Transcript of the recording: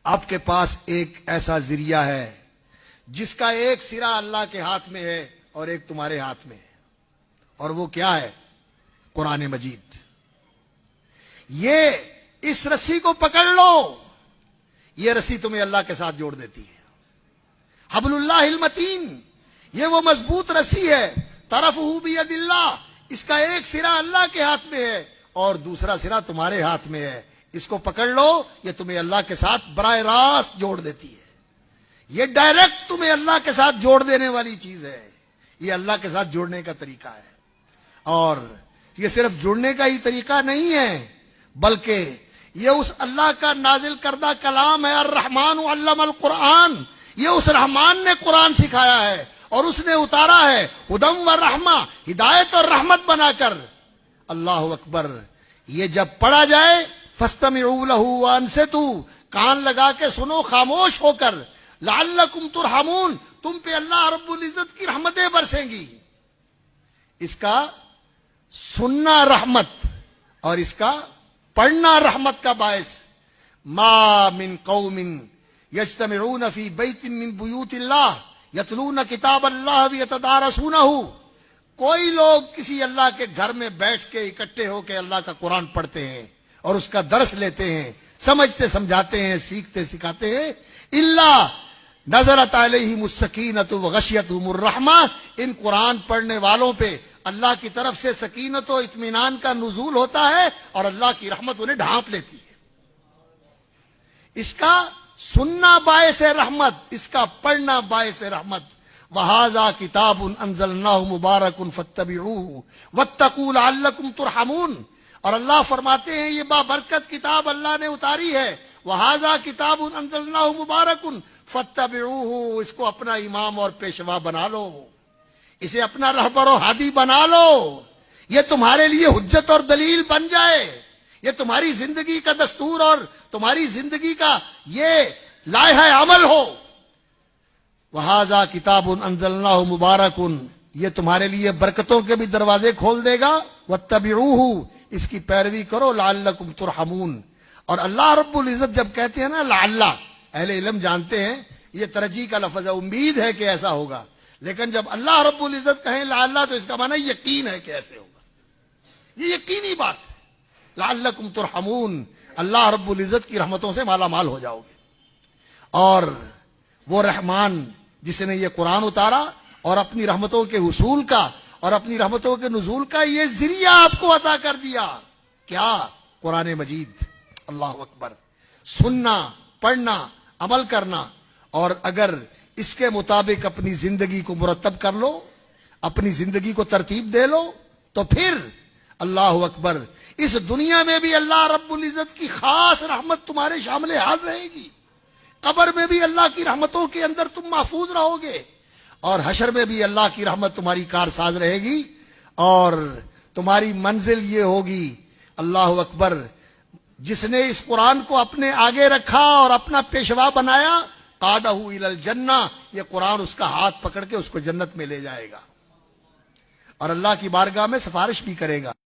آپ کے پاس ایک ایسا ذریعہ ہے جس کا ایک سرا اللہ کے ہاتھ میں ہے اور ایک تمہارے ہاتھ میں ہے، اور وہ کیا ہے؟ قرآن مجید۔ یہ اس رسی کو پکڑ لو، یہ رسی تمہیں اللہ کے ساتھ جوڑ دیتی ہے۔ حبل اللہ المتین، یہ وہ مضبوط رسی ہے، طرفہ بید اللہ، اس کا ایک سرا اللہ کے ہاتھ میں ہے اور دوسرا سرا تمہارے ہاتھ میں ہے۔ اس کو پکڑ لو، یہ تمہیں اللہ کے ساتھ براہ راست جوڑ دیتی ہے۔ یہ ڈائریکٹ تمہیں اللہ کے ساتھ جوڑ دینے والی چیز ہے، یہ اللہ کے ساتھ جوڑنے کا طریقہ ہے۔ اور یہ صرف جڑنے کا ہی طریقہ نہیں ہے، بلکہ یہ اس اللہ کا نازل کردہ کلام ہے۔ الرحمن علم القرآن، یہ اس رحمان نے قرآن سکھایا ہے اور اس نے اتارا ہے ہدی و رحمہ، ہدایت اور رحمت بنا کر۔ اللہ اکبر۔ یہ جب پڑھا جائے فاستمعوا لہ وانصتوا، کان لگا کے سنو خاموش ہو کر، لعلکم ترحمون، تم پہ اللہ رب العزت کی رحمتیں برسیں گی۔ اس کا سننا رحمت اور اس کا پڑھنا رحمت کا باعث۔ ما من قوم یجتمعون فی بیت من بیوت اللہ یتلون کتاب اللہ ویتدارسونہ، کوئی لوگ کسی اللہ کے گھر میں بیٹھ کے اکٹھے ہو کے اللہ کا قرآن پڑھتے ہیں اور اس کا درس لیتے ہیں، سمجھتے سمجھاتے ہیں، سیکھتے سکھاتے ہیں، الا نزلت علیہم السکینۃ وغشیتہم الرحمہ، ان قرآن پڑھنے والوں پہ اللہ کی طرف سے سکینت و اطمینان کا نزول ہوتا ہے اور اللہ کی رحمت انہیں ڈھانپ لیتی ہے۔ اس کا سننا باعث رحمت، اس کا پڑھنا باعث رحمت۔ وَهَذَا كِتَابٌ أَنزَلْنَاهُ مُبَارَكٌ فَاتَّبِعُوهُ وَاتَّقُوا لَعَلَّكُمْ تُرْحَمُونَ، اور اللہ فرماتے ہیں یہ بابرکت کتاب اللہ نے اتاری ہے۔ وَهَذَا كِتَابٌ أَنزَلْنَاهُ مُبَارَكٌ فَاتَّبِعُوهُ، اس کو اپنا امام اور پیشوا بنا لو، اسے اپنا رہبر و ہادی بنا لو، یہ تمہارے لیے حجت اور دلیل بن جائے، یہ تمہاری زندگی کا دستور اور تمہاری زندگی کا یہ لائحہ عمل ہو۔ وَهَذَا كِتَابٌ أَنزَلْنَاهُ مُبَارَكٌ، یہ تمہارے لیے برکتوں کے بھی دروازے کھول دے گا۔ وَاتَّبِعُوهُ، اس کی پیروی کرو، لَعَلَّكُمْ تُرْحَمُونَ۔ اور اللہ رب العزت جب کہتے ہیں نا لعلہ، اہل علم جانتے ہیں یہ ترجیح کا لفظ ہے، امید ہے کہ ایسا ہوگا، لیکن جب اللہ رب العزت کہیں لعلہ تو اس کا معنی یقین ہے کہ ایسے ہوگا، یہ یقینی بات ہے۔ لعلکم ترحمون، اللہ رب العزت کی رحمتوں سے مالا مال ہو جاؤ گے۔ اور وہ رحمان جس نے یہ قرآن اتارا اور اپنی رحمتوں کے حصول کا اور اپنی رحمتوں کے نزول کا یہ ذریعہ آپ کو عطا کر دیا، کیا؟ قرآن مجید۔ اللہ اکبر۔ سننا، پڑھنا، عمل کرنا، اور اگر اس کے مطابق اپنی زندگی کو مرتب کر لو، اپنی زندگی کو ترتیب دے لو، تو پھر اللہ اکبر، اس دنیا میں بھی اللہ رب العزت کی خاص رحمت تمہارے شامل حال رہے گی، قبر میں بھی اللہ کی رحمتوں کے اندر تم محفوظ رہو گے، اور حشر میں بھی اللہ کی رحمت تمہاری کارساز رہے گی، اور تمہاری منزل یہ ہوگی۔ اللہ اکبر۔ جس نے اس قرآن کو اپنے آگے رکھا اور اپنا پیشوا بنایا، قادہ الی الجنہ، یہ قرآن اس کا ہاتھ پکڑ کے اس کو جنت میں لے جائے گا اور اللہ کی بارگاہ میں سفارش بھی کرے گا۔